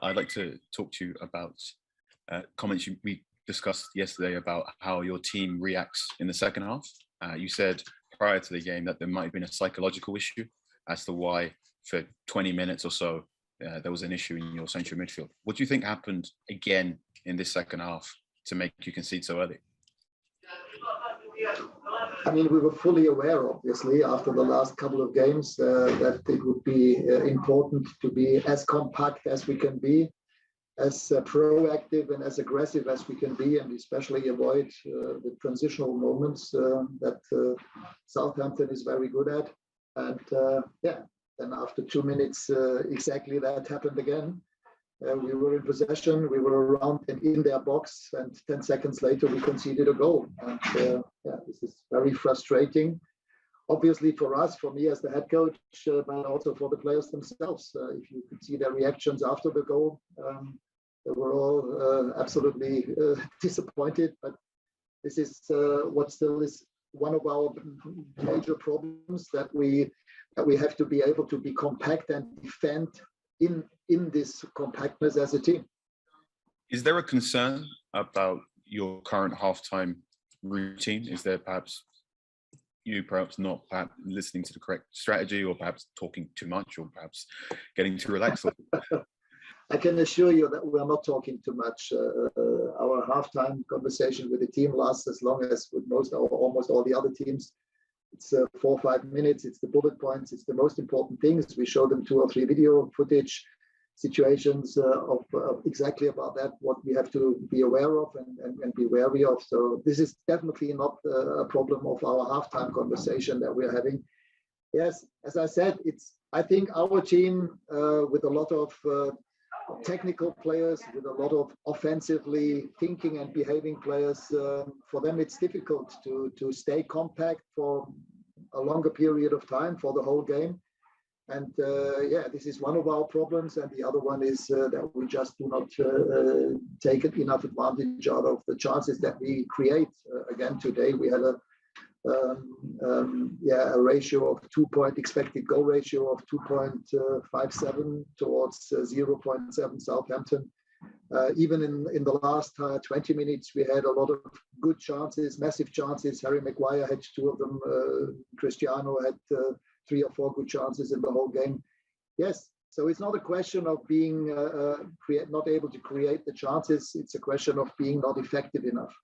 I'd like to talk to you about comments we discussed yesterday about how your team reacts in the second half. You said prior to the game that there might have been a psychological issue as to why for 20 minutes or so there was an issue in your central midfield. What do you think happened again in this second half to make you concede so early? I mean, we were fully aware, obviously, after the last couple of games, that it would be important to be as compact as we can be, as proactive and as aggressive as we can be, and especially avoid the transitional moments that Southampton is very good at. And then after 2 minutes, exactly that happened again. We were in possession, we were around and in their box, and 10 seconds later we conceded a goal. And this is very frustrating, obviously for us, for me as the head coach, but also for the players themselves. If you could see their reactions after the goal, they were all absolutely disappointed. But this is what still is one of our major problems, that we have to be able to be compact and defend in this compactness as a team. Is there a concern about your current halftime routine? Is there perhaps not listening to the correct strategy, or perhaps talking too much, or perhaps getting too relaxed? I can assure you that we are not talking too much. Our halftime conversation with the team lasts as long as with most or almost all the other teams. It's 4 or 5 minutes. It's the bullet points. It's the most important things. We show them 2 or 3 video footage situations of exactly about that, what we have to be aware of and be wary of. So this is definitely not a problem of our halftime conversation that we're having. Yes, as I said, I think our team with a lot of technical players, with a lot of offensively thinking and behaving players, for them it's difficult to stay compact for a longer period of time, for the whole game. And this is one of our problems. And the other one is that we just do not take enough advantage out of the chances that we create. Again, today we had a ratio of expected goal ratio of 2.57 towards 0.7 Southampton. Even in the last 20 minutes, we had a lot of good chances, massive chances. Harry Maguire had 2 of them. Cristiano had 3 or 4 good chances in the whole game. Yes, so it's not a question of being not able to create the chances. It's a question of being not effective enough.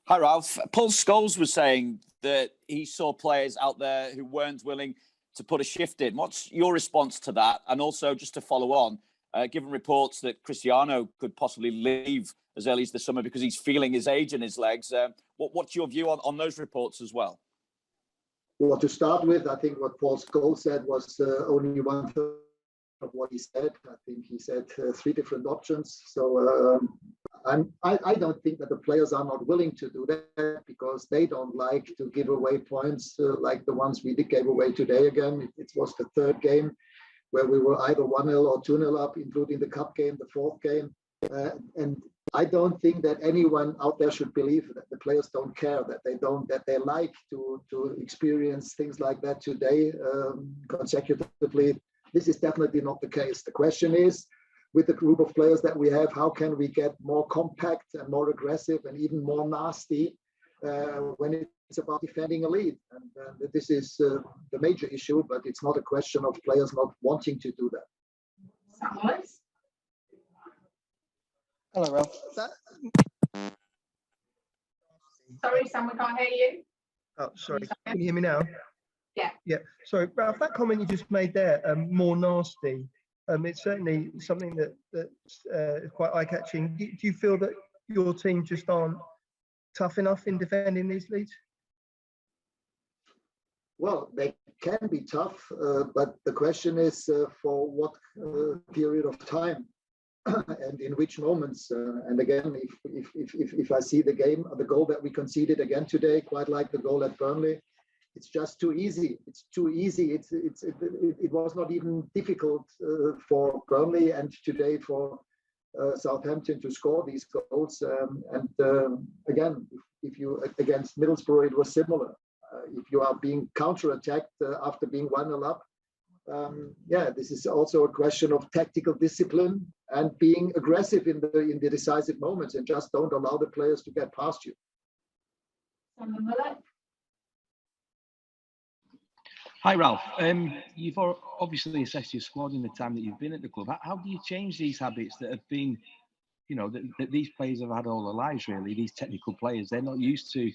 Hi, Ralf. Paul Scholes was saying that he saw players out there who weren't willing to put a shift in. What's your response to that? And also, just to follow on, given reports that Cristiano could possibly leave as early as the summer because he's feeling his age in his legs, what's your view on those reports as well? Well, to start with, I think what Paul Scholes said was only 1/3 of what he said. I think he said 3 different options. So I don't think that the players are not willing to do that because they don't like to give away points like the ones we gave away today again. It was the 3rd game where we were either 1-0 or 2-0 up, including the cup game, the 4th game. And I don't think that anyone out there should believe that the players don't care, that they like to experience things like that today consecutively. This is definitely not the case. The question is, with the group of players that we have, how can we get more compact and more aggressive and even more nasty when it's about defending a lead? And this is the major issue, but it's not a question of players not wanting to do that. Hello, Ralf. Sorry, Sam, we can't hear you. Oh, sorry. Can you hear me now? Yeah. Yeah. Sorry, Ralf, that comment you just made there, more nasty, it's certainly something that's quite eye-catching. Do you feel that your team just aren't tough enough in defending these leads? Well, they can be tough, but the question is for what period of time and in which moments. And again, if I see the goal that we conceded again today, quite like the goal at Burnley, it's just too easy. It's too easy. It was not even difficult for Burnley and today for Southampton to score these goals. Again, if you against Middlesbrough, it was similar. If you are being counter-attacked after being 1-0 up, this is also a question of tactical discipline and being aggressive in the decisive moments, and just don't allow the players to get past you. Hi, Ralf. You've obviously assessed your squad in the time that you've been at the club. How do you change these habits that have been, that these players have had all their lives, really, these technical players? They're not used to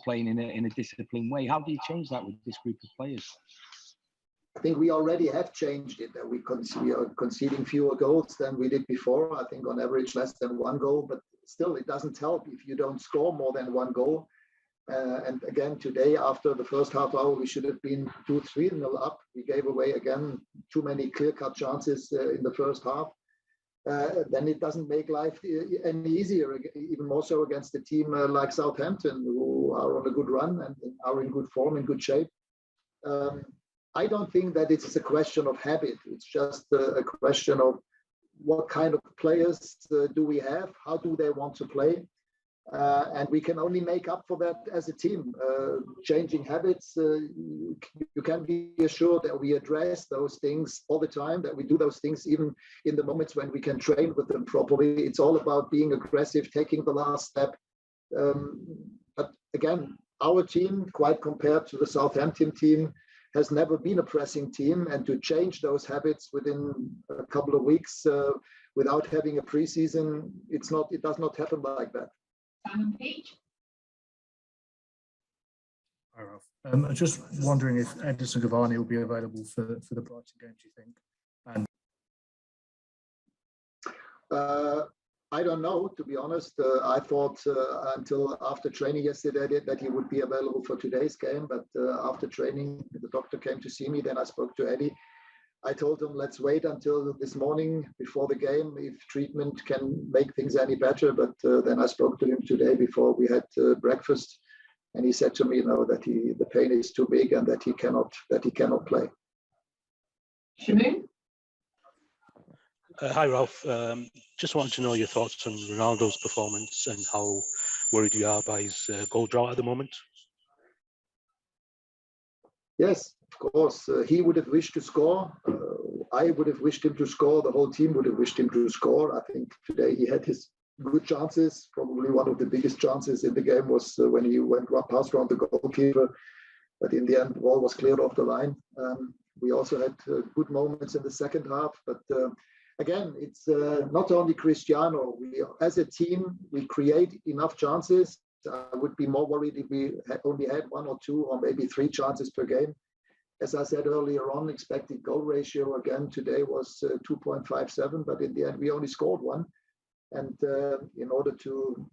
playing in a disciplined way. How do you change that with this group of players? I think we already have changed it. We are conceding fewer goals than we did before. I think on average less than one goal, but still it doesn't help if you don't score more than one goal. And again, today, after the first half hour, we should have been 2-3-0 up. We gave away, again, too many clear-cut chances in the first half. Then it doesn't make life any easier, even more so against a team like Southampton, who are on a good run and are in good form, in good shape. I don't think that it's a question of habit. It's just a question of what kind of players do we have? How do they want to play? And we can only make up for that as a team. Changing habits, you can be assured that we address those things all the time, that we do those things even in the moments when we can train with them properly. It's all about being aggressive, taking the last step. But again, our team, quite compared to the Southampton team, has never been a pressing team, and to change those habits within a couple of weeks without having a preseason, it does not happen like that. Simon Peach. Hi, Ralf. I'm just wondering if Edinson Cavani will be available for the Brighton game, do you think? And I don't know, to be honest. I thought until after training yesterday that he would be available for today's game, but after training, the doctor came to see me. Then I spoke to Eddie. I told him, let's wait until this morning before the game if treatment can make things any better. But then I spoke to him today before we had breakfast, and he said to me, that the pain is too big and that he cannot play. Shamoon? Hi, Ralf. Just wanted to know your thoughts on Ronaldo's performance and how worried you are by his goal drought at the moment. Yes, of course. He would have wished to score. I would have wished him to score. The whole team would have wished him to score. I think today he had his good chances. Probably one of the biggest chances in the game was when he went past around the goalkeeper. But in the end, the ball was cleared off the line. We also had good moments in the second half. But again, it's not only Cristiano. As a team, we create enough chances. I would be more worried if we only had one or two or maybe three chances per game. As I said earlier on, expected goal ratio again today was 2.57, but in the end we only scored one. And in order to,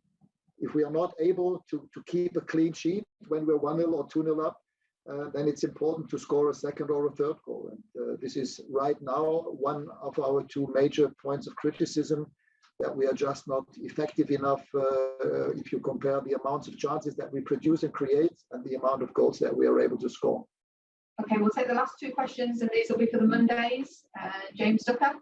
if we are not able to keep a clean sheet when we're 1-0 or 2-0 up, then it's important to score a second or a third goal. And this is right now one of our two major points of criticism, that we are just not effective enough if you compare the amounts of chances that we produce and create and the amount of goals that we are able to score. Okay, we'll take the last two questions, and these will be for the Mondays. James Ducker.